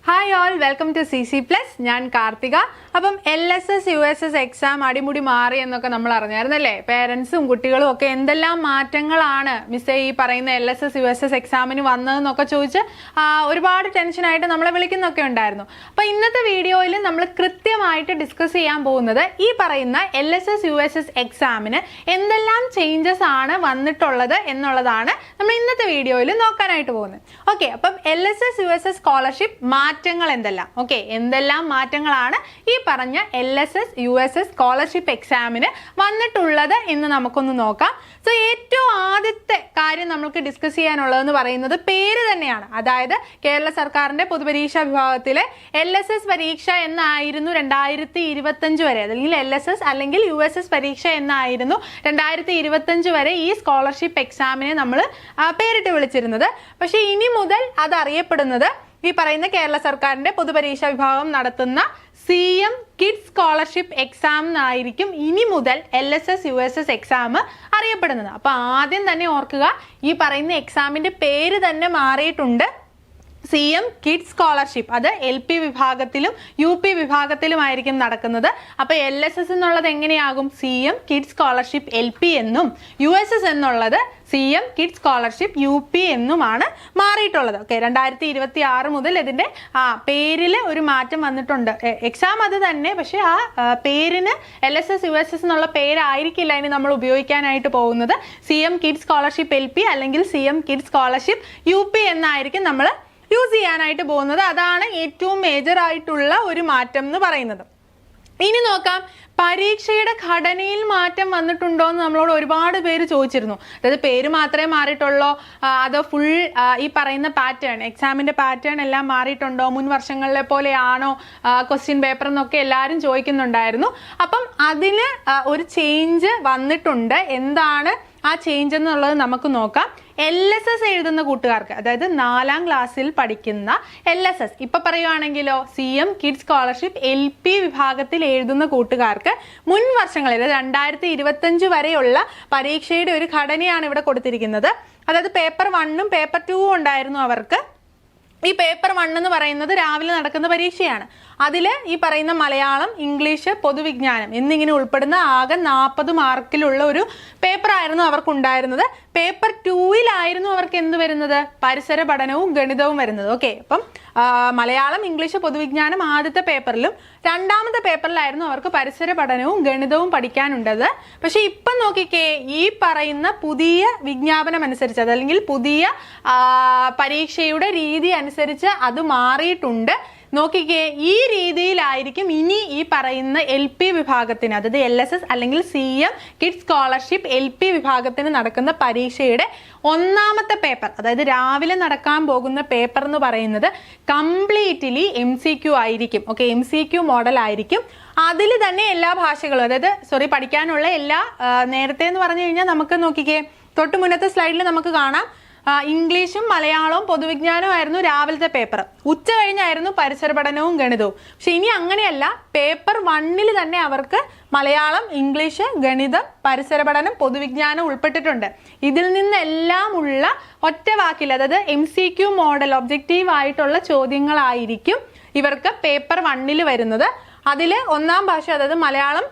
Hi all, welcome to CC Plus. ഞാൻ കാർത്തിക. അപ്പം LSS USS exam അടിമുടി മാറി എന്നൊക്കെ നമ്മൾ അറിഞ്ഞായിരുന്നല്ലേ. പേരൻസും കുട്ടികളും ഒക്കെ എന്തെല്ലാം മാറ്റങ്ങളാണ് മിസ്സേ ഈ പറയുന്ന LSS USS എക്സാമിന് വന്നതെന്നൊക്കെ ചോദിച്ച് ഒരുപാട് ടെൻഷനായിട്ട് നമ്മളെ വിളിക്കുന്നൊക്കെ ഉണ്ടായിരുന്നു. അപ്പം ഇന്നത്തെ വീഡിയോയിൽ നമ്മൾ കൃത്യമായിട്ട് ഡിസ്കസ് ചെയ്യാൻ പോകുന്നത് ഈ പറയുന്ന LSS USS എക്സാമിന് എന്തെല്ലാം ചേഞ്ചസ് ആണ് വന്നിട്ടുള്ളത് എന്നുള്ളതാണ് നമ്മൾ ഇന്നത്തെ വീഡിയോയിൽ നോക്കാനായിട്ട് പോകുന്നത്. ഓക്കെ, അപ്പം LSS USS സ്കോളർഷിപ്പ് മാറ്റങ്ങൾ എന്തെല്ലാം, ഓക്കെ, എന്തെല്ലാം മാറ്റങ്ങളാണ് ഈ പറഞ്ഞ LSS USS സ്കോളർഷിപ്പ് എക്സാമിന് വന്നിട്ടുള്ളത് എന്ന് നമുക്കൊന്ന് നോക്കാം. സോ ഏറ്റവും ആദ്യത്തെ കാര്യം നമുക്ക് ഡിസ്കസ് ചെയ്യാനുള്ളതെന്ന് പറയുന്നത് പേര് തന്നെയാണ്. അതായത് കേരള സർക്കാരിന്റെ പൊതുപരീക്ഷാ വിഭാഗത്തിലെ LSS പരീക്ഷ എന്നായിരുന്നു 2025 വരെ, അല്ലെങ്കിൽ LSS അല്ലെങ്കിൽ USS പരീക്ഷ എന്നായിരുന്നു 2025 വരെ ഈ സ്കോളർഷിപ്പ് എക്സാമിനെ നമ്മൾ പേരിട്ട് വിളിച്ചിരുന്നത്. പക്ഷെ ഇനി മുതൽ അത് അറിയപ്പെടുന്നത് ഈ പറയുന്ന കേരള സർക്കാരിന്റെ പൊതുപരീക്ഷാ വിഭാഗം നടത്തുന്ന CM കിഡ്സ് സ്കോളർഷിപ്പ് എക്സാം എന്നായിരിക്കും ഇനി മുതൽ LSS USS എക്സാം അറിയപ്പെടുന്നത്. അപ്പൊ ആദ്യം തന്നെ ഓർക്കുക, ഈ പറയുന്ന എക്സാമിന്റെ പേര് തന്നെ മാറിയിട്ടുണ്ട്. CM കിഡ്സ് സ്കോളർഷിപ്പ്, അത് LP വിഭാഗത്തിലും UP വിഭാഗത്തിലുമായിരിക്കും നടക്കുന്നത്. അപ്പൊ LSS എന്നുള്ളത് എങ്ങനെയാകും? CM കിഡ്സ് സ്കോളർഷിപ്പ് LP എന്നും USS എന്നുള്ളത് CM കിഡ്സ് സ്കോളർഷിപ്പ് UP എന്നുമാണ് മാറിയിട്ടുള്ളത്. ഓക്കെ, 2026 മുതൽ ഇതിന്റെ പേരിൽ ഒരു മാറ്റം വന്നിട്ടുണ്ട്. എക്സാം അത് തന്നെ, പക്ഷെ പേരിന് LSS USS എന്നുള്ള പേരായിരിക്കില്ല ഇനി നമ്മൾ ഉപയോഗിക്കാനായിട്ട് പോകുന്നത്. CM കിഡ്സ് സ്കോളർഷിപ്പ് LP അല്ലെങ്കിൽ CM കിഡ്സ് സ്കോളർഷിപ്പ് UP എന്നായിരിക്കും നമ്മൾ യൂസ് ചെയ്യാനായിട്ട് പോകുന്നത്. അതാണ് ഏറ്റവും മേജർ ആയിട്ടുള്ള ഒരു മാറ്റം എന്ന് പറയുന്നത്. ഇനി നോക്കാം, പരീക്ഷയുടെ ഘടനയിൽ മാറ്റം വന്നിട്ടുണ്ടോ എന്ന് നമ്മളോട് ഒരുപാട് പേര് ചോദിച്ചിരുന്നു. അതായത് പേര് മാത്രമേ മാറിയിട്ടുള്ളോ, അതോ ഫുൾ ഈ പറയുന്ന പാറ്റേൺ, എക്സാമിന്റെ പാറ്റേൺ എല്ലാം മാറിയിട്ടുണ്ടോ, മുൻ വർഷങ്ങളിലെ പോലെയാണോ ക്വസ്റ്റ്യൻ പേപ്പർ എന്നൊക്കെ എല്ലാവരും ചോദിക്കുന്നുണ്ടായിരുന്നു. അപ്പം അതിന് ഒരു ചേഞ്ച് വന്നിട്ടുണ്ട്. എന്താണ് ആ ചേഞ്ച് എന്നുള്ളത് നമുക്ക് നോക്കാം. LSS എഴുതുന്ന കൂട്ടുകാർക്ക്, അതായത് 4ാം ക്ലാസ്സിൽ പഠിക്കുന്ന LSS, ഇപ്പൊ പറയുവാണെങ്കിലോ CM കിഡ്സ് സ്കോളർഷിപ്പ് LP വിഭാഗത്തിൽ എഴുതുന്ന കൂട്ടുകാർക്ക് മുൻ വർഷങ്ങളിൽ 2025 വരെയുള്ള പരീക്ഷയുടെ ഒരു ഘടനയാണ് ഇവിടെ കൊടുത്തിരിക്കുന്നത്. അതായത് പേപ്പർ 1ഉം പേപ്പർ 2ഉം ഉണ്ടായിരുന്നു അവർക്ക്. ഈ പേപ്പർ 1 എന്ന് പറയുന്നത് രാവിലെ നടക്കുന്ന പരീക്ഷയാണ്. അതിൽ ഈ പറയുന്ന മലയാളം, ഇംഗ്ലീഷ്, പൊതുവിജ്ഞാനം എന്നിങ്ങനെ ഉൾപ്പെടുന്ന ആകെ 40 മാർക്കിലുള്ള ഒരു പേപ്പർ ആയിരുന്നു അവർക്ക് ഉണ്ടായിരുന്നത്. പേപ്പർ 2ലായിരുന്നു അവർക്ക് എന്ത് വരുന്നത്? പരിസര പഠനവും ഗണിതവും വരുന്നത്. ഓക്കെ, അപ്പം മലയാളം, ഇംഗ്ലീഷ്, പൊതുവിജ്ഞാനം ആദ്യത്തെ പേപ്പറിലും രണ്ടാമത്തെ പേപ്പറിലായിരുന്നു അവർക്ക് പരിസര പഠനവും ഗണിതവും പഠിക്കാനുണ്ടത്. പക്ഷെ ഇപ്പം നോക്കിക്കേ, ഈ പറയുന്ന പുതിയ വിജ്ഞാപനം അനുസരിച്ച്, അതല്ലെങ്കിൽ പുതിയ പരീക്ഷയുടെ രീതി അനുസരിച്ച് അത് മാറിയിട്ടുണ്ട്. നോക്കിക്കേ, ഈ രീതിയിലായിരിക്കും ഇനി ഈ പറയുന്ന LP വിഭാഗത്തിന്, അതായത് LSS അല്ലെങ്കിൽ CM കിഡ്സ് സ്കോളർഷിപ്പ് LP വിഭാഗത്തിന് നടക്കുന്ന പരീക്ഷയുടെ ഒന്നാമത്തെ പേപ്പർ, അതായത് രാവിലെ നടക്കാൻ പോകുന്ന പേപ്പർ എന്ന് പറയുന്നത് കംപ്ലീറ്റ്ലി MCQ ആയിരിക്കും. ഓക്കെ, MCQ മോഡൽ ആയിരിക്കും. അതിൽ തന്നെ എല്ലാ ഭാഷകളും, അതായത് പഠിക്കാനുള്ള എല്ലാ, നേരത്തെ എന്ന് പറഞ്ഞു കഴിഞ്ഞാൽ നമുക്ക് നോക്കിക്കേ, തൊട്ട് മുന്നത്തെ സ്ലൈഡിൽ നമുക്ക് കാണാം, ഇംഗ്ലീഷും മലയാളവും പൊതുവിജ്ഞാനവും ആയിരുന്നു രാവിലത്തെ പേപ്പർ. ഉച്ച കഴിഞ്ഞായിരുന്നു പരിസര പഠനവും ഗണിതവും. പക്ഷെ ഇനി അങ്ങനെയല്ല, പേപ്പർ 1ൽ തന്നെ അവർക്ക് മലയാളം, ഇംഗ്ലീഷ്, ഗണിതം, പരിസര പഠനം, പൊതുവിജ്ഞാനം ഉൾപ്പെട്ടിട്ടുണ്ട്. ഇതിൽ നിന്നെല്ലാം ഉള്ള ഒറ്റ വാക്കിൽ, അതായത് MCQ മോഡൽ ഒബ്ജക്റ്റീവ് ആയിട്ടുള്ള ചോദ്യങ്ങളായിരിക്കും ഇവർക്ക് പേപ്പർ 1ൽ വരുന്നത്. അതിൽ ഒന്നാം ഭാഷ, അതായത് മലയാളം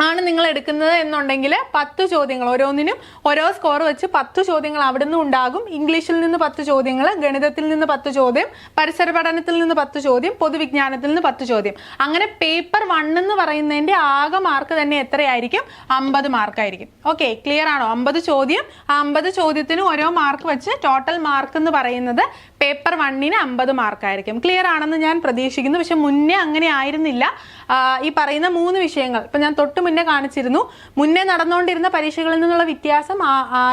ആണ് നിങ്ങൾ എടുക്കുന്നത് എന്നുണ്ടെങ്കിൽ 10 ചോദ്യങ്ങൾ, ഓരോന്നിനും ഓരോ സ്കോർ വെച്ച് 10 ചോദ്യങ്ങൾ അവിടെ നിന്നും ഉണ്ടാകും. ഇംഗ്ലീഷിൽ നിന്ന് 10 ചോദ്യങ്ങൾ, ഗണിതത്തിൽ നിന്ന് 10 ചോദ്യം, പരിസര പഠനത്തിൽ നിന്ന് 10 ചോദ്യം, പൊതുവിജ്ഞാനത്തിൽ നിന്ന് 10 ചോദ്യം. അങ്ങനെ പേപ്പർ 1 എന്ന് പറയുന്നതിന്റെ ആകെ മാർക്ക് തന്നെ എത്രയായിരിക്കും? 50 മാർക്കായിരിക്കും. ഓക്കെ, ക്ലിയർ ആണോ? 50 ചോദ്യം, 50 ചോദ്യത്തിന് ഓരോ മാർക്ക് വെച്ച് ടോട്ടൽ മാർക്ക് എന്ന് പറയുന്നത് പേപ്പർ 1ന് 50 മാർക്കായിരിക്കും. ക്ലിയർ ആണെന്ന് ഞാൻ പ്രതീക്ഷിക്കുന്നു. പക്ഷെ മുന്നേ അങ്ങനെ ആയിരുന്നില്ല. ഈ പറയുന്ന 3 വിഷയങ്ങൾ ഇപ്പൊ ഞാൻ തൊട്ട് മുന്നേ കാണിച്ചിരുന്നു. മുന്നേ നടന്നുകൊണ്ടിരുന്ന പരീക്ഷകളിൽ നിന്നുള്ള വ്യത്യാസം,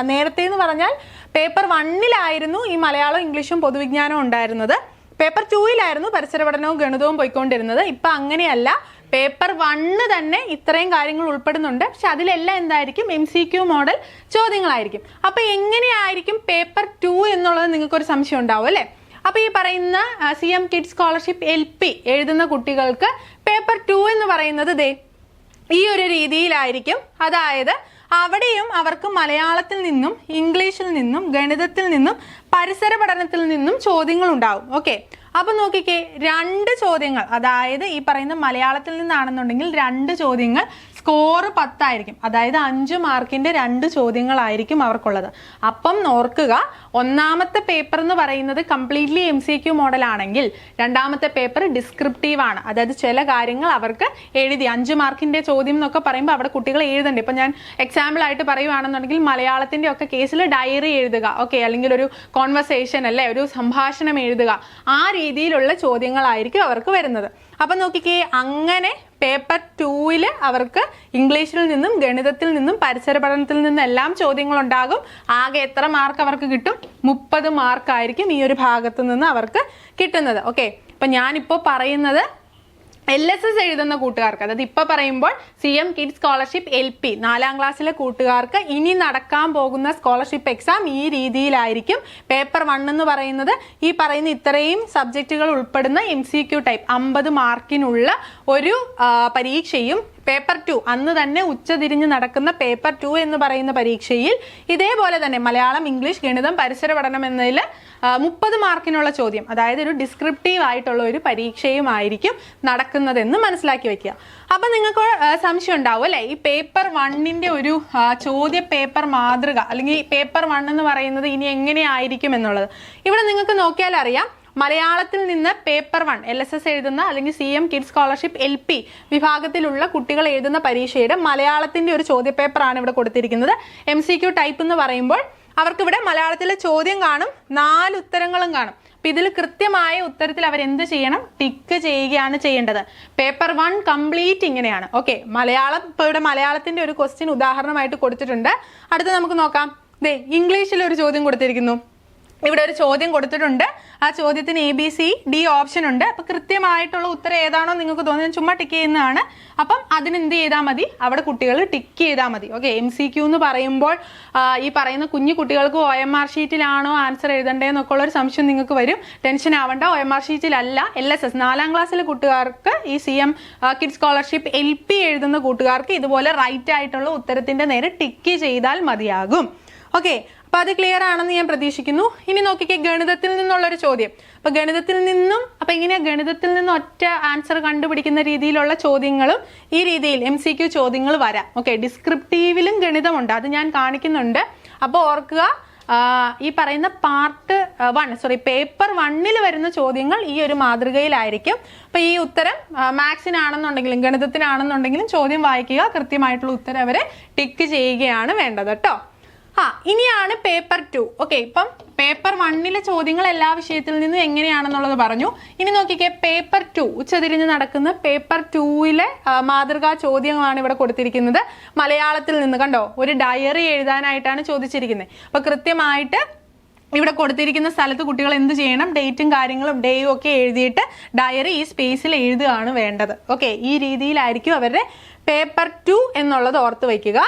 നേരത്തെ എന്ന് പറഞ്ഞാൽ പേപ്പർ 1ലായിരുന്നു ഈ മലയാളം, ഇംഗ്ലീഷും പൊതുവിജ്ഞാനവും ഉണ്ടായിരുന്നത്. പേപ്പർ 2ലായിരുന്നു പരിസര പഠനവും ഗണിതവും പോയിക്കൊണ്ടിരുന്നത്. ഇപ്പൊ അങ്ങനെയല്ല, പേപ്പർ 1 തന്നെ ഇത്രയും കാര്യങ്ങൾ ഉൾപ്പെടുന്നുണ്ട്. പക്ഷെ അതിലെല്ലാം എന്തായിരിക്കും? MCQ മോഡൽ ചോദ്യങ്ങളായിരിക്കും. അപ്പൊ എങ്ങനെയായിരിക്കും പേപ്പർ 2 എന്നുള്ളത് നിങ്ങൾക്കൊരു സംശയം ഉണ്ടാവും അല്ലെ? അപ്പൊ ഈ പറയുന്ന CM കിഡ്സ് സ്കോളർഷിപ്പ് LP എഴുതുന്ന കുട്ടികൾക്ക് പേപ്പർ 2 എന്ന് പറയുന്നത് ഈ ഒരു രീതിയിലായിരിക്കും. അതായത് അവിടെയും അവർക്ക് മലയാളത്തിൽ നിന്നും ഇംഗ്ലീഷിൽ നിന്നും ഗണിതത്തിൽ നിന്നും പരിസര പഠനത്തിൽ നിന്നും ചോദ്യങ്ങൾ ഉണ്ടാവും. ഓക്കെ, അപ്പൊ നോക്കിക്കേ, 2 ചോദ്യങ്ങൾ, അതായത് ഈ പറയുന്ന മലയാളത്തിൽ നിന്നാണെന്നുണ്ടെങ്കിൽ 2 ചോദ്യങ്ങൾ സ്കോർ 10 ആയിരിക്കും. അതായത് 5 മാർക്കിന്റെ 2 ചോദ്യങ്ങളായിരിക്കും അവർക്കുള്ളത്. അപ്പം ഓർക്കുക, ഒന്നാമത്തെ പേപ്പർ എന്ന് പറയുന്നത് കംപ്ലീറ്റ്ലി MCQ മോഡൽ ആണെങ്കിൽ രണ്ടാമത്തെ പേപ്പർ ഡിസ്ക്രിപ്റ്റീവ് ആണ്. അതായത് ചില കാര്യങ്ങൾ അവർക്ക് എഴുതി 5 മാർക്കിന്റെ ചോദ്യം എന്നൊക്കെ പറയുമ്പോൾ അവിടെ കുട്ടികൾ എഴുതണ്ടേ. ഇപ്പൊ ഞാൻ എക്സാമ്പിൾ ആയിട്ട് പറയുവാണെന്നുണ്ടെങ്കിൽ മലയാളത്തിന്റെ ഒക്കെ കേസിൽ ഡയറി എഴുതുക, ഓക്കെ, അല്ലെങ്കിൽ ഒരു കോൺവെർസേഷൻ അല്ലെ, ഒരു സംഭാഷണം എഴുതുക, ആ രീതിയിലുള്ള ചോദ്യങ്ങളായിരിക്കും അവർക്ക് വരുന്നത്. അപ്പൊ നോക്കിക്കേ, അങ്ങനെ പേപ്പർ 2 അവർക്ക് ഇംഗ്ലീഷിൽ നിന്നും ഗണിതത്തിൽ നിന്നും പരിസര പഠനത്തിൽ നിന്നും എല്ലാം ചോദ്യങ്ങൾ ഉണ്ടാകും. ആകെ എത്ര മാർക്ക് അവർക്ക് കിട്ടും? 30 മാർക്കായിരിക്കും ഈ ഒരു ഭാഗത്ത് നിന്ന് അവർക്ക് കിട്ടുന്നത്. ഓക്കെ, അപ്പൊ ഞാനിപ്പോ പറയുന്നത് LSS എഴുതുന്ന കൂട്ടുകാർക്ക്, അതായത് ഇപ്പൊ പറയുമ്പോൾ CM കിഡ്സ് സ്കോളർഷിപ്പ് LP 4ാം ക്ലാസ്സിലെ കൂട്ടുകാർക്ക് ഇനി നടക്കാൻ പോകുന്ന സ്കോളർഷിപ്പ് എക്സാം ഈ രീതിയിലായിരിക്കും. പേപ്പർ 1 എന്ന് പറയുന്നത് ഈ പറയുന്ന ഇത്രയും സബ്ജക്റ്റുകൾ ഉൾപ്പെടുന്ന MCQ ടൈപ്പ് 50 മാർക്കിനുള്ള ഒരു പരീക്ഷയും പേപ്പർ 2 അന്ന് തന്നെ ഉച്ചതിരിഞ്ഞ് നടക്കുന്ന പേപ്പർ 2 എന്ന് പറയുന്ന പരീക്ഷയിൽ ഇതേപോലെ തന്നെ മലയാളം, ഇംഗ്ലീഷ്, ഗണിതം, പരിസര പഠനം എന്നതിൽ 30 മാർക്കിനുള്ള ചോദ്യം, അതായത് ഒരു ഡിസ്ക്രിപ്റ്റീവ് ആയിട്ടുള്ള ഒരു പരീക്ഷയുമായിരിക്കും നടക്കുന്നതെന്ന് മനസ്സിലാക്കി വെക്കുക. അപ്പൊ നിങ്ങൾക്ക് സംശയം ഉണ്ടാവും അല്ലെ, ഈ പേപ്പർ 1ന്റെ ഒരു ചോദ്യ പേപ്പർ മാതൃക അല്ലെങ്കിൽ പേപ്പർ 1 എന്ന് പറയുന്നത് ഇനി എങ്ങനെയായിരിക്കും എന്നുള്ളത്. ഇവിടെ നിങ്ങൾക്ക് നോക്കിയാൽ അറിയാം, മലയാളത്തിൽ നിന്ന് പേപ്പർ 1 LSS എഴുതുന്ന അല്ലെങ്കിൽ CM കിഡ്സ് സ്കോളർഷിപ്പ് LP വിഭാഗത്തിലുള്ള കുട്ടികൾ എഴുതുന്ന പരീക്ഷയുടെ മലയാളത്തിന്റെ ഒരു ചോദ്യ പേപ്പറാണ് ഇവിടെ കൊടുത്തിരിക്കുന്നത്. MCQ ടൈപ്പ് എന്ന് പറയുമ്പോൾ അവർക്ക് ഇവിടെ മലയാളത്തിലെ ചോദ്യം കാണും, 4 ഉത്തരങ്ങളും കാണും. അപ്പൊ ഇതിൽ കൃത്യമായ ഉത്തരത്തിൽ അവരെന്ത് ചെയ്യണം? ടിക്ക് ചെയ്യുകയാണ് ചെയ്യേണ്ടത്. പേപ്പർ 1 കംപ്ലീറ്റ് ഇങ്ങനെയാണ്. ഓക്കെ, മലയാളം, ഇപ്പൊ ഇവിടെ മലയാളത്തിന്റെ ഒരു ക്വസ്റ്റ്യൻ ഉദാഹരണമായിട്ട് കൊടുത്തിട്ടുണ്ട്. അടുത്ത നമുക്ക് നോക്കാം. ദേ, ഇംഗ്ലീഷിൽ ഒരു ചോദ്യം കൊടുത്തിരിക്കുന്നു. ഇവിടെ ഒരു ചോദ്യം കൊടുത്തിട്ടുണ്ട്. ആ ചോദ്യത്തിന് ABCD ഓപ്ഷൻ ഉണ്ട്. അപ്പൊ കൃത്യമായിട്ടുള്ള ഉത്തരം ഏതാണോ നിങ്ങൾക്ക് തോന്നുന്നത് ചുമ്മാ ടിക്ക് ചെയ്യുന്നതാണ്. അപ്പം അതിനെന്ത് ചെയ്താൽ മതി? അവിടെ കുട്ടികൾ ടിക്ക് ചെയ്താൽ മതി. ഓക്കെ, MCQ എന്ന് പറയുമ്പോൾ ഈ പറയുന്ന കുഞ്ഞു കുട്ടികൾക്ക് OMR ഷീറ്റിലാണോ ആൻസർ എഴുതണ്ടേന്നൊക്കെ ഉള്ള ഒരു സംശയം നിങ്ങൾക്ക് വരും. ടെൻഷൻ ആവണ്ട, OMR ഷീറ്റിലല്ല. LSS 4ാം ക്ലാസ്സിലെ കൂട്ടുകാർക്ക്, ഈ CM കിഡ്സ് സ്കോളർഷിപ്പ് LP എഴുതുന്ന കൂട്ടുകാർക്ക് ഇതുപോലെ റൈറ്റ് ആയിട്ടുള്ള ഉത്തരത്തിന്റെ നേരെ ടിക്ക് ചെയ്താൽ മതിയാകും. ഓക്കെ, അപ്പൊ അത് ക്ലിയർ ആണെന്ന് ഞാൻ പ്രതീക്ഷിക്കുന്നു. ഇനി നോക്കിക്കേ, ഗണിതത്തിൽ നിന്നുള്ളൊരു ചോദ്യം. അപ്പൊ ഗണിതത്തിൽ നിന്നും, അപ്പൊ ഇങ്ങനെ ഗണിതത്തിൽ നിന്ന് ഒറ്റ ആൻസർ കണ്ടുപിടിക്കുന്ന രീതിയിലുള്ള ചോദ്യങ്ങളും ഈ രീതിയിൽ MCQ ചോദ്യങ്ങൾ വരാം. ഓക്കെ, ഡിസ്ക്രിപ്റ്റീവിലും ഗണിതമുണ്ട്, അത് ഞാൻ കാണിക്കുന്നുണ്ട്. അപ്പൊ ഓർക്കുക, ഈ പറയുന്ന പേപ്പർ 1 വരുന്ന ചോദ്യങ്ങൾ ഈ ഒരു മാതൃകയിലായിരിക്കും. അപ്പൊ ഈ ഉത്തരം മാത്സിനാണെന്നുണ്ടെങ്കിലും ഗണിതത്തിനാണെന്നുണ്ടെങ്കിലും ചോദ്യം വായിക്കുക, കൃത്യമായിട്ടുള്ള ഉത്തരം അവരെ ടിക്ക് ചെയ്യുകയാണ് വേണ്ടത് കേട്ടോ. ഇനിയാണ് പേപ്പർ 2. ഓക്കെ, ഇപ്പം പേപ്പർ 1 ചോദ്യങ്ങൾ എല്ലാ വിഷയത്തിൽ നിന്നും എങ്ങനെയാണെന്നുള്ളത് പറഞ്ഞു. ഇനി നോക്കിക്കേ, പേപ്പർ 2 ഉച്ചതിരിഞ്ഞ് നടക്കുന്ന പേപ്പർ 2 മാതൃകാ ചോദ്യങ്ങളാണ് ഇവിടെ കൊടുത്തിരിക്കുന്നത്. മലയാളത്തിൽ നിന്ന് കണ്ടോ, ഒരു ഡയറി എഴുതാനായിട്ടാണ് ചോദിച്ചിരിക്കുന്നത്. അപ്പൊ കൃത്യമായിട്ട് ഇവിടെ കൊടുത്തിരിക്കുന്ന സ്ഥലത്ത് കുട്ടികൾ എന്ത് ചെയ്യണം? ഡേറ്റും കാര്യങ്ങളും ഡേയും ഒക്കെ എഴുതിയിട്ട് ഡയറി ഈ സ്പേസിൽ എഴുതുകയാണ് വേണ്ടത്. ഓക്കെ, ഈ രീതിയിലായിരിക്കും അവരുടെ പേപ്പർ 2 എന്നുള്ളത് ഓർത്ത് വയ്ക്കുക.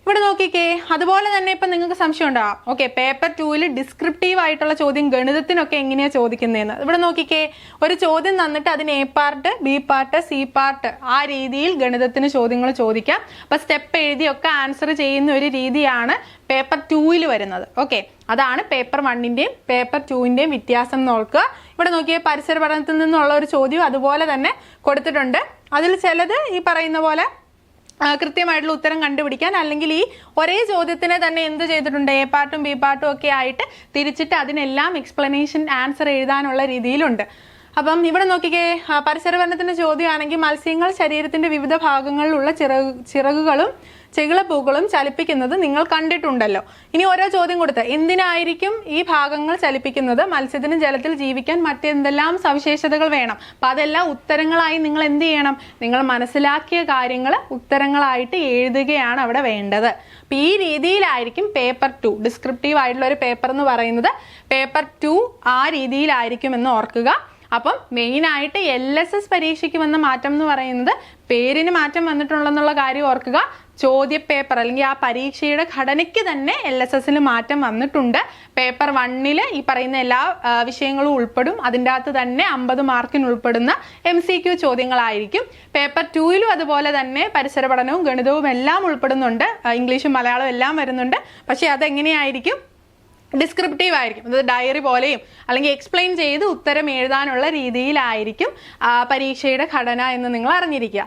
ഇവിടെ നോക്കിക്കേ, അതുപോലെ തന്നെ ഇപ്പൊ നിങ്ങൾക്ക് സംശയം ഉണ്ടാവാം, ഓക്കെ, പേപ്പർ 2 ഡിസ്ക്രിപ്റ്റീവ് ആയിട്ടുള്ള ചോദ്യം ഗണിതത്തിനൊക്കെ എങ്ങനെയാ ചോദിക്കുന്നതെന്ന്. ഇവിടെ നോക്കിക്കേ, ഒരു ചോദ്യം തന്നിട്ട് അതിന് A part, B part, C part, ആ രീതിയിൽ ഗണിതത്തിന് ചോദ്യങ്ങൾ ചോദിക്കാം. അപ്പൊ സ്റ്റെപ്പ് എഴുതിയൊക്കെ ആൻസർ ചെയ്യുന്ന ഒരു രീതിയാണ് പേപ്പർ 2 വരുന്നത്. ഓക്കെ, അതാണ് പേപ്പർ 1ന്റെയും പേപ്പർ 2ന്റെയും വ്യത്യാസം നോക്കുക. ഇവിടെ നോക്കിയേ, പരിസര പഠനത്തിൽ നിന്നുള്ള ഒരു ചോദ്യം അതുപോലെ തന്നെ കൊടുത്തിട്ടുണ്ട്. അതിൽ ചിലത് ഈ പറയുന്ന പോലെ കൃത്യമായിട്ടുള്ള ഉത്തരം കണ്ടുപിടിക്കാൻ, അല്ലെങ്കിൽ ഈ ഒരേ ചോദ്യത്തിനെ തന്നെ എന്ത് ചെയ്തിട്ടുണ്ട്? A പാർട്ടും B പാർട്ടും ഒക്കെ ആയിട്ട് തിരിച്ചിട്ട് അതിനെല്ലാം എക്സ്പ്ലനേഷൻ ആൻസർ എഴുതാനുള്ള രീതിയിലുണ്ട്. അപ്പം ഇവിടെ നോക്കിക്കേ, പരിസര പഠനത്തിന്റെ ചോദ്യമാണെങ്കിൽ മത്സ്യങ്ങൾ ശരീരത്തിന്റെ വിവിധ ഭാഗങ്ങളിലുള്ള ചിറകുകളും ചെകിളപ്പൂക്കളും ചലിപ്പിക്കുന്നത് നിങ്ങൾ കണ്ടിട്ടുണ്ടല്ലോ. ഇനി ഓരോ ചോദ്യം കൊടുത്ത് എന്തിനായിരിക്കും ഈ ഭാഗങ്ങൾ ചലിപ്പിക്കുന്നത്? മത്സ്യത്തിന് ജലത്തിൽ ജീവിക്കാൻ മറ്റെന്തെല്ലാം സവിശേഷതകൾ വേണം? അപ്പൊ അതെല്ലാം ഉത്തരങ്ങളായി നിങ്ങൾ എന്ത് ചെയ്യണം? നിങ്ങൾ മനസ്സിലാക്കിയ കാര്യങ്ങൾ ഉത്തരങ്ങളായിട്ട് എഴുതുകയാണ് അവിടെ വേണ്ടത്. അപ്പൊ ഈ രീതിയിലായിരിക്കും പേപ്പർ 2 ഡിസ്ക്രിപ്റ്റീവ് ആയിട്ടുള്ള ഒരു പേപ്പർ എന്ന് പറയുന്നത്. പേപ്പർ 2 ആ രീതിയിലായിരിക്കും എന്ന് ഓർക്കുക. അപ്പം മെയിനായിട്ട് LSS പരീക്ഷയ്ക്ക് വന്ന മാറ്റം എന്ന് പറയുന്നത് പേരിന് മാറ്റം വന്നിട്ടുണ്ടെന്നുള്ള കാര്യം ഓർക്കുക. ചോദ്യ പേപ്പർ അല്ലെങ്കിൽ ആ പരീക്ഷയുടെ ഘടനയ്ക്ക് തന്നെ LSSന് മാറ്റം വന്നിട്ടുണ്ട്. പേപ്പർ 1 ഈ പറയുന്ന എല്ലാ വിഷയങ്ങളും ഉൾപ്പെടും. അതിൻ്റെ അകത്ത് തന്നെ 50 മാർക്കിന് ഉൾപ്പെടുന്ന MCQ ചോദ്യങ്ങളായിരിക്കും. പേപ്പർ 2 അതുപോലെ തന്നെ പരിസര പഠനവും ഗണിതവും എല്ലാം ഉൾപ്പെടുന്നുണ്ട്. ഇംഗ്ലീഷും മലയാളവും എല്ലാം വരുന്നുണ്ട്. പക്ഷെ അതെങ്ങനെയായിരിക്കും? ഡിസ്ക്രിപ്റ്റീവ് ആയിരിക്കും. അതായത് ഡയറി പോലെയും അല്ലെങ്കിൽ എക്സ്പ്ലെയിൻ ചെയ്ത് ഉത്തരം എഴുതാനുള്ള രീതിയിലായിരിക്കും പരീക്ഷയുടെ ഘടന എന്ന് നിങ്ങൾ അറിഞ്ഞിരിക്കുക.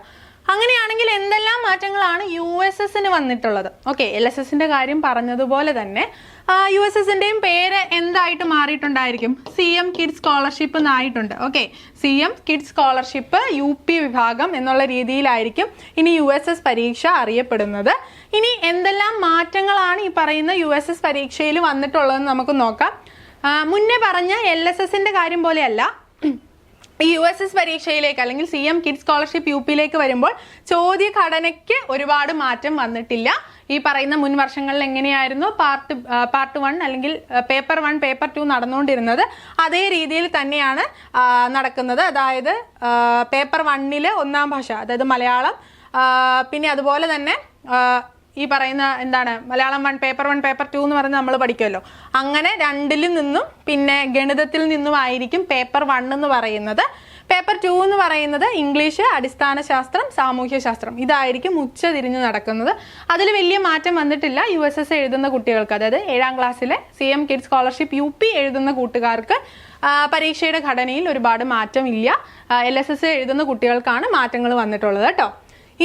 അങ്ങനെയാണെങ്കിൽ എന്തെല്ലാം മാറ്റങ്ങളാണ് USSന് വന്നിട്ടുള്ളത്? ഓക്കെ, LSSന്റെ കാര്യം പറഞ്ഞതുപോലെ തന്നെ USSന്റെയും പേര് എന്തായിട്ട് മാറിയിട്ടുണ്ടായിരിക്കും? CM കിഡ്സ് സ്കോളർഷിപ്പ് എന്നായിട്ടുണ്ട്. Okay, CM kids scholarship UP വിഭാഗം എന്നുള്ള രീതിയിലായിരിക്കും ഇനി USS പരീക്ഷ അറിയപ്പെടുന്നത്. ഇനി എന്തെല്ലാം മാറ്റങ്ങളാണ് ഈ പറയുന്ന USS പരീക്ഷയിൽ വന്നിട്ടുള്ളതെന്ന് നമുക്ക് നോക്കാം. മുന്നേ പറഞ്ഞ LSSന്റെ കാര്യം പോലെയല്ല ഈ USS പരീക്ഷയിലേക്ക് അല്ലെങ്കിൽ CM കിഡ്സ് സ്കോളർഷിപ്പ് UPയിലേക്ക് വരുമ്പോൾ ചോദ്യഘടനയ്ക്ക് ഒരുപാട് മാറ്റം വന്നിട്ടില്ല. ഈ പറയുന്ന മുൻ വർഷങ്ങളിൽ എങ്ങനെയായിരുന്നു പാർട്ട് 1 അല്ലെങ്കിൽ പേപ്പർ 1 പേപ്പർ 2 നടന്നുകൊണ്ടിരുന്നത് അതേ രീതിയിൽ തന്നെയാണ് നടക്കുന്നത്. അതായത് പേപ്പർ 1 ഒന്നാം ഭാഷ, അതായത് മലയാളം, പിന്നെ അതുപോലെ തന്നെ ഈ പറയുന്ന എന്താണ് മലയാളം 1 പേപ്പർ 1 പേപ്പർ 2 എന്ന് പറഞ്ഞ് നമ്മൾ പഠിക്കുമല്ലോ, അങ്ങനെ 2ൽ നിന്നും പിന്നെ ഗണിതത്തിൽ നിന്നുമായിരിക്കും പേപ്പർ 1 എന്ന് പറയുന്നത്. പേപ്പർ 2 എന്ന് പറയുന്നത് ഇംഗ്ലീഷ്, അടിസ്ഥാന ശാസ്ത്രം, സാമൂഹ്യ ശാസ്ത്രം, ഇതായിരിക്കും ഉച്ച തിരിഞ്ഞ് നടക്കുന്നത്. അതിൽ വലിയ മാറ്റം വന്നിട്ടില്ല. USS എഴുതുന്ന കുട്ടികൾക്ക്, അതായത് 7ാം ക്ലാസ്സിലെ CM കിഡ്സ് സ്കോളർഷിപ്പ് UP എഴുതുന്ന കൂട്ടുകാർക്ക് പരീക്ഷയുടെ ഘടനയിൽ ഒരുപാട് മാറ്റമില്ല. LSS എഴുതുന്ന കുട്ടികൾക്കാണ് മാറ്റങ്ങൾ വന്നിട്ടുള്ളത് കേട്ടോ.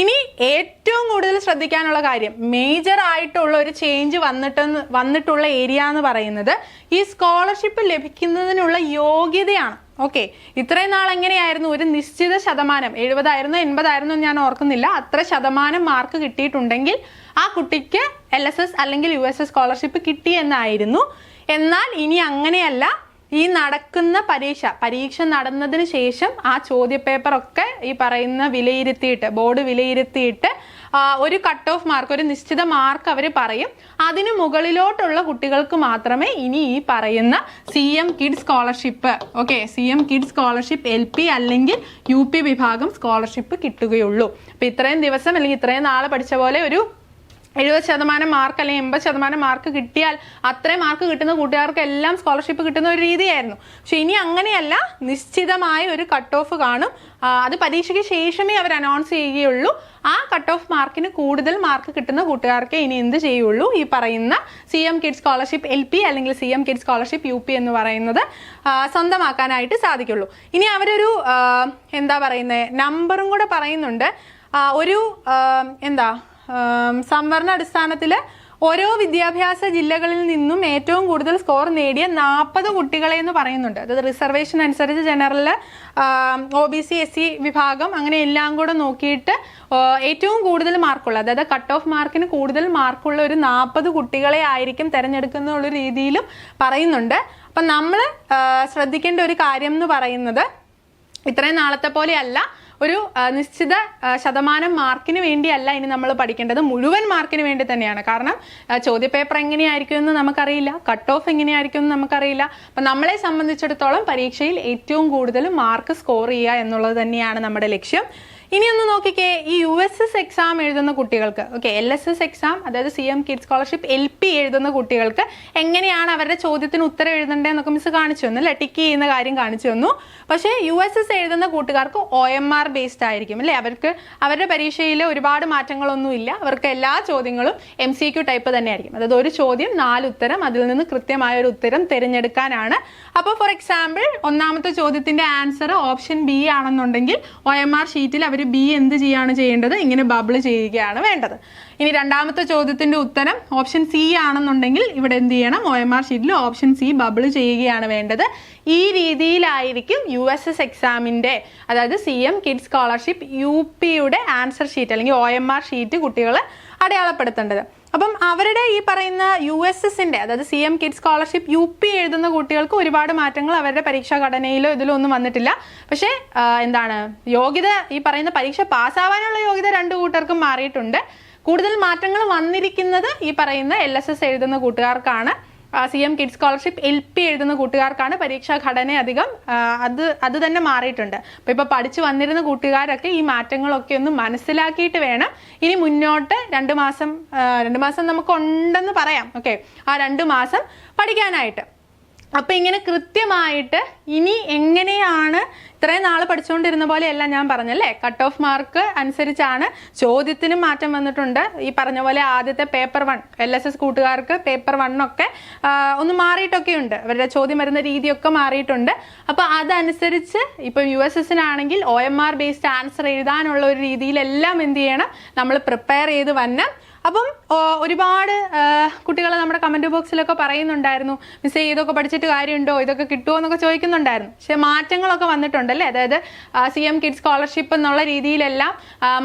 ഇനി ഏറ്റവും കൂടുതൽ ശ്രദ്ധിക്കാനുള്ള കാര്യം, മേജർ ആയിട്ടുള്ള ഒരു ചേഞ്ച് വന്നിട്ടുള്ള ഏരിയ എന്ന് പറയുന്നത് ഈ സ്കോളർഷിപ്പ് ലഭിക്കുന്നതിനുള്ള യോഗ്യതയാണ്. ഓക്കെ, ഇത്രയും നാൾ എങ്ങനെയായിരുന്നു? ഒരു നിശ്ചിത ശതമാനം, 70 80 ഞാൻ ഓർക്കുന്നില്ല, അത്ര ശതമാനം മാർക്ക് കിട്ടിയിട്ടുണ്ടെങ്കിൽ ആ കുട്ടിക്ക് LSS അല്ലെങ്കിൽ USS സ്കോളർഷിപ്പ് കിട്ടി എന്നായിരുന്നു. എന്നാൽ ഇനി അങ്ങനെയല്ല. ഈ നടക്കുന്ന പരീക്ഷ നടന്നതിന് ശേഷം ആ ചോദ്യപേപ്പർ ഒക്കെ ഈ പറയുന്ന ബോർഡ് വിലയിരുത്തിയിട്ട് ഒരു കട്ട് ഓഫ് മാർക്ക്, ഒരു നിശ്ചിത മാർക്ക് അവർ പറയും. അതിന് മുകളിലോട്ടുള്ള കുട്ടികൾക്ക് മാത്രമേ ഇനി ഈ പറയുന്ന CM kids scholarship, okay, CM kids scholarship LP അല്ലെങ്കിൽ UP വിഭാഗം സ്കോളർഷിപ്പ് കിട്ടുകയുള്ളൂ. അപ്പൊ ഇത്രയും ദിവസം അല്ലെങ്കിൽ ഇത്രയും നാളെ പഠിച്ച പോലെ ഒരു 70% മാർക്ക് അല്ലെങ്കിൽ 80% മാർക്ക് കിട്ടിയാൽ അത്രയും മാർക്ക് കിട്ടുന്ന കൂട്ടുകാർക്കെല്ലാം സ്കോളർഷിപ്പ് കിട്ടുന്ന ഒരു രീതിയായിരുന്നു. പക്ഷെ ഇനി അങ്ങനെയല്ല, നിശ്ചിതമായ ഒരു കട്ട് ഓഫ് കാണും. അത് പരീക്ഷയ്ക്ക് ശേഷമേ അവർ അനൗൺസ് ചെയ്യുകയുള്ളൂ. ആ കട്ട് ഓഫ് മാർക്കിന് കൂടുതൽ മാർക്ക് കിട്ടുന്ന കൂട്ടുകാർക്ക് ഇനി എന്ത് ചെയ്യുള്ളൂ? ഈ പറയുന്ന CM കിഡ്സ് സ്കോളർഷിപ്പ് LP അല്ലെങ്കിൽ CM കിഡ്സ് സ്കോളർഷിപ്പ് UP എന്ന് പറയുന്നത് സ്വന്തമാക്കാനായിട്ട് സാധിക്കുള്ളൂ. ഇനി അവരൊരു എന്താ പറയുന്നത്, നമ്പറും കൂടെ പറയുന്നുണ്ട്. ഒരു സംവരണ അടിസ്ഥാനത്തിൽ ഓരോ വിദ്യാഭ്യാസ ജില്ലകളിൽ നിന്നും ഏറ്റവും കൂടുതൽ സ്കോർ നേടിയ 40 കുട്ടികളെ എന്ന് പറയുന്നുണ്ട്. അതായത് റിസർവേഷൻ അനുസരിച്ച് ജനറൽ, OBC SC വിഭാഗം അങ്ങനെ എല്ലാം കൂടെ നോക്കിയിട്ട് ഏറ്റവും കൂടുതൽ മാർക്കുള്ള, അതായത് കട്ട് ഓഫ് മാർക്കിന് കൂടുതൽ മാർക്കുള്ള ഒരു 40 കുട്ടികളെ ആയിരിക്കും തിരഞ്ഞെടുക്കുന്ന രീതിയിലും പറയുന്നുണ്ട്. അപ്പം നമ്മൾ ശ്രദ്ധിക്കേണ്ട ഒരു കാര്യം എന്ന് പറയുന്നത് ഇത്രയും നാളത്തെ പോലെയല്ല, ഒരു നിശ്ചിത ശതമാനം മാർക്കിന് വേണ്ടിയല്ല ഇനി നമ്മൾ പഠിക്കേണ്ടത്, മുഴുവൻ മാർക്കിന് വേണ്ടി തന്നെയാണ്. കാരണം ചോദ്യപേപ്പർ എങ്ങനെയായിരിക്കും എന്ന് നമുക്കറിയില്ല, കട്ട് ഓഫ് എങ്ങനെയായിരിക്കും എന്ന് നമുക്കറിയില്ല. അപ്പം നമ്മളെ സംബന്ധിച്ചിടത്തോളം പരീക്ഷയിൽ ഏറ്റവും കൂടുതൽ മാർക്ക് സ്കോർ ചെയ്യുക എന്നുള്ളത് തന്നെയാണ് നമ്മുടെ ലക്ഷ്യം. ഇനി ഒന്ന് നോക്കിക്കേ, ഈ USS എക്സാം എഴുതുന്ന കുട്ടികൾക്ക്, ഓക്കെ, LSS എക്സാം അതായത് CM കിഡ്സ് സ്കോളർഷിപ്പ് LP എഴുതുന്ന കുട്ടികൾക്ക് എങ്ങനെയാണ് അവരുടെ ചോദ്യത്തിന് ഉത്തരം എഴുതേണ്ടതെന്നൊക്കെ മിസ് കാണിച്ചു തന്നു അല്ലേ, ടിക്ക് ചെയ്യുന്ന കാര്യം കാണിച്ചു തന്നു. പക്ഷേ USS എഴുതുന്ന കൂട്ടുകാർക്ക് OMR ബേസ്ഡ് ആയിരിക്കും അല്ലേ. അവരുടെ പരീക്ഷയിൽ ഒരുപാട് മാറ്റങ്ങളൊന്നുമില്ല. അവർക്ക് എല്ലാ ചോദ്യങ്ങളും MCQ ടൈപ്പ് തന്നെയായിരിക്കും. അതായത് ഒരു ചോദ്യം 4 ഉത്തരം, അതിൽ നിന്ന് കൃത്യമായ ഒരു ഉത്തരം തിരഞ്ഞെടുക്കാനാണ്. അപ്പോൾ ഫോർ എക്സാമ്പിൾ ഒന്നാമത്തെ ചോദ്യത്തിന്റെ ആൻസർ ഓപ്ഷൻ B ആണെന്നുണ്ടെങ്കിൽ OMR ഷീറ്റിൽ അവർ B എന്ത് ചെയ്യേണ്ടത്? ഇങ്ങനെ ബബിൾ ചെയ്യുകയാണ് വേണ്ടത്. ഇനി രണ്ടാമത്തെ ചോദ്യത്തിന്റെ ഉത്തരം ഓപ്ഷൻ C ആണെന്നുണ്ടെങ്കിൽ ഇവിടെ എന്ത് ചെയ്യണം? OMR ഷീറ്റിൽ ഓപ്ഷൻ C ബബിൾ ചെയ്യുകയാണ് വേണ്ടത്. ഈ രീതിയിലായിരിക്കും USS എക്സാമിന്റെ, അതായത് CM കിഡ്സ് സ്കോളർഷിപ്പ് UPയുടെ ആൻസർ ഷീറ്റ് അല്ലെങ്കിൽ OMR ഷീറ്റ് കുട്ടികൾ അടയാളപ്പെടുത്തേണ്ടത്. അപ്പം അവരുടെ ഈ പറയുന്ന USSന്റെ, അതായത് CM കിഡ്സ് സ്കോളർഷിപ്പ് UP എഴുതുന്ന കുട്ടികൾക്ക് ഒരുപാട് മാറ്റങ്ങൾ അവരുടെ പരീക്ഷാ ഘടനയിലോ ഇതിലോ ഒന്നും വന്നിട്ടില്ല. പക്ഷേ യോഗ്യത, ഈ പറയുന്ന പരീക്ഷ പാസ്സാവാനുള്ള യോഗ്യത 2 കൂട്ടർക്കും മാറിയിട്ടുണ്ട്. കൂടുതൽ മാറ്റങ്ങൾ വന്നിരിക്കുന്നത് ഈ പറയുന്ന LSS എഴുതുന്ന കൂട്ടുകാർക്കാണ്. CM കിഡ്സ് സ്കോളർഷിപ്പ് LP എഴുതുന്ന കൂട്ടുകാർക്കാണ് പരീക്ഷാ ഘടന അധികം അത് തന്നെ മാറിയിട്ടുണ്ട്. അപ്പോൾ ഇപ്പോൾ പഠിച്ചു വന്നിരുന്ന കൂട്ടുകാരൊക്കെ ഈ മാറ്റങ്ങളൊക്കെ ഒന്ന് മനസ്സിലാക്കിയിട്ട് വേണം ഇനി മുന്നോട്ട് 2 മാസം നമുക്ക് ഉണ്ടെന്ന് പറയാം. ഓക്കെ, ആ 2 മാസം പഠിക്കാനായിട്ട്. അപ്പം ഇങ്ങനെ കൃത്യമായിട്ട് ഇനി എങ്ങനെയാണ് ഇത്രയും നാൾ പഠിച്ചുകൊണ്ടിരുന്ന പോലെയല്ല ഞാൻ പറഞ്ഞല്ലേ, കട്ട് ഓഫ് മാർക്ക് അനുസരിച്ചാണ്. ചോദ്യത്തിനും മാറ്റം വന്നിട്ടുണ്ട്. ഈ പറഞ്ഞ പോലെ ആദ്യത്തെ പേപ്പർ 1 LSS കൂട്ടുകാർക്ക് പേപ്പർ 1 ഒക്കെ ഒന്ന് മാറിയിട്ടൊക്കെ ഉണ്ട്. അവരുടെ ചോദ്യം വരുന്ന രീതിയൊക്കെ മാറിയിട്ടുണ്ട്. അപ്പോൾ അതനുസരിച്ച് ഇപ്പം USSനാണെങ്കിൽ OMR ബേസ്ഡ് ആൻസർ എഴുതാനുള്ള ഒരു രീതിയിലെല്ലാം എന്ത് ചെയ്യണം, നമ്മൾ പ്രിപ്പയർ ചെയ്ത് വരണം. അപ്പം ഒരുപാട് കുട്ടികൾ നമ്മുടെ കമൻറ്റ് ബോക്സിലൊക്കെ പറയുന്നുണ്ടായിരുന്നു, മിസ്സേ ഇതൊക്കെ പഠിച്ചിട്ട് കാര്യമുണ്ടോ, ഇതൊക്കെ കിട്ടുമോ എന്നൊക്കെ ചോദിക്കുന്നുണ്ടായിരുന്നു. പക്ഷേ മാറ്റങ്ങളൊക്കെ വന്നിട്ടുണ്ടല്ലേ, അതായത് CM കിഡ്സ് സ്കോളർഷിപ്പ് എന്നുള്ള രീതിയിലെല്ലാം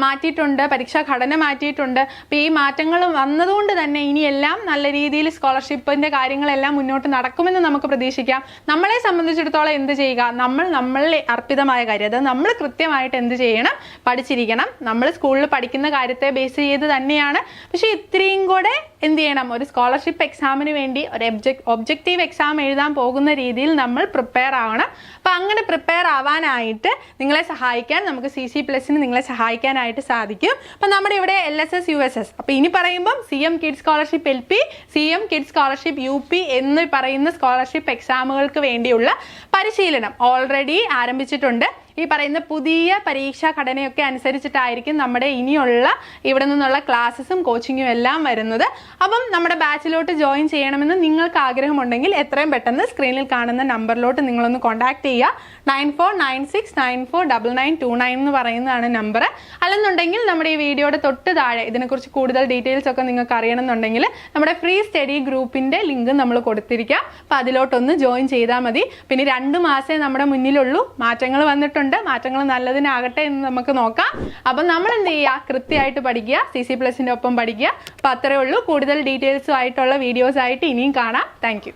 മാറ്റിയിട്ടുണ്ട്, പരീക്ഷാ ഘടന മാറ്റിയിട്ടുണ്ട്. അപ്പോൾ ഈ മാറ്റങ്ങൾ വന്നതുകൊണ്ട് തന്നെ ഇനിയെല്ലാം നല്ല രീതിയിൽ സ്കോളർഷിപ്പിൻ്റെ കാര്യങ്ങളെല്ലാം മുന്നോട്ട് നടക്കുമെന്ന് നമുക്ക് പ്രതീക്ഷിക്കാം. നമ്മളെ സംബന്ധിച്ചിടത്തോളം എന്ത് ചെയ്യുക, നമ്മളിൽ അർപ്പിതമായ കാര്യം, അതായത് നമ്മൾ കൃത്യമായിട്ട് എന്ത് ചെയ്യണം, പഠിച്ചിരിക്കണം. നമ്മൾ സ്കൂളിൽ പഠിക്കുന്ന കാര്യത്തെ ബേസ് ചെയ്ത് തന്നെയാണ്. പക്ഷെ ഇത്രയും കൂടെ എന്ത് ചെയ്യണം, ഒരു സ്കോളർഷിപ്പ് എക്സാമിന് വേണ്ടി ഒരു ഒബ്ജക്റ്റീവ് എക്സാം എഴുതാൻ പോകുന്ന രീതിയിൽ നമ്മൾ പ്രിപ്പയർ ആവണം. അപ്പം അങ്ങനെ പ്രിപ്പയർ ആവാനായിട്ട് നിങ്ങളെ സഹായിക്കാൻ നമുക്ക് CC+ന് നിങ്ങളെ സഹായിക്കാനായിട്ട് സാധിക്കും. അപ്പം നമ്മുടെ ഇവിടെ LSS USS, അപ്പം ഇനി പറയുമ്പം CM kids scholarship LP, CM kids scholarship UP എന്ന് പറയുന്ന സ്കോളർഷിപ്പ് എക്സാമുകൾക്ക് വേണ്ടിയുള്ള പരിശീലനം ഓൾറെഡി ആരംഭിച്ചിട്ടുണ്ട്. ഈ പറയുന്ന പുതിയ പരീക്ഷാ ഘടനയൊക്കെ അനുസരിച്ചിട്ടായിരിക്കും നമ്മുടെ ഇനിയുള്ള ഇവിടെ നിന്നുള്ള ക്ലാസ്സസും കോച്ചിങ്ങും എല്ലാം വരുന്നത്. അപ്പം നമ്മുടെ ബാച്ചിലോട്ട് ജോയിൻ ചെയ്യണമെന്ന് നിങ്ങൾക്ക് ആഗ്രഹമുണ്ടെങ്കിൽ എത്രയും പെട്ടെന്ന് സ്ക്രീനിൽ കാണുന്ന നമ്പറിലോട്ട് നിങ്ങളൊന്ന് കോൺടാക്ട് ചെയ്യുക. 9496949929 എന്ന് പറയുന്നതാണ് നമ്പർ. അല്ലെന്നുണ്ടെങ്കിൽ നമ്മുടെ ഈ വീഡിയോയുടെ തൊട്ട് താഴെ ഇതിനെക്കുറിച്ച് കൂടുതൽ ഡീറ്റെയിൽസ് ഒക്കെ നിങ്ങൾക്ക് അറിയണമെന്നുണ്ടെങ്കിൽ നമ്മുടെ ഫ്രീ സ്റ്റഡി ഗ്രൂപ്പിൻ്റെ ലിങ്ക് നമ്മൾ കൊടുത്തിരിക്കാം. അപ്പം അതിലോട്ടൊന്ന് ജോയിൻ ചെയ്താൽ മതി. പിന്നെ 2 മാസമേ നമ്മുടെ മുന്നിലുള്ളൂ. മാറ്റങ്ങൾ വന്നിട്ടുണ്ട്, മാറ്റങ്ങൾ നല്ലതിനാകട്ടെ എന്ന് നമുക്ക് നോക്കാം. അപ്പം നമ്മൾ എന്ത് ചെയ്യുക, കൃത്യമായിട്ട് പഠിക്കുക, CC+ൻ്റെ ഒപ്പം പഠിക്കുക. അപ്പം അത്രയേ ഉള്ളൂ. കൂടുതൽ ഡീറ്റെയിൽസും ആയിട്ടുള്ള വീഡിയോസ് ആയിട്ട് ഇനിയും കാണാം. താങ്ക്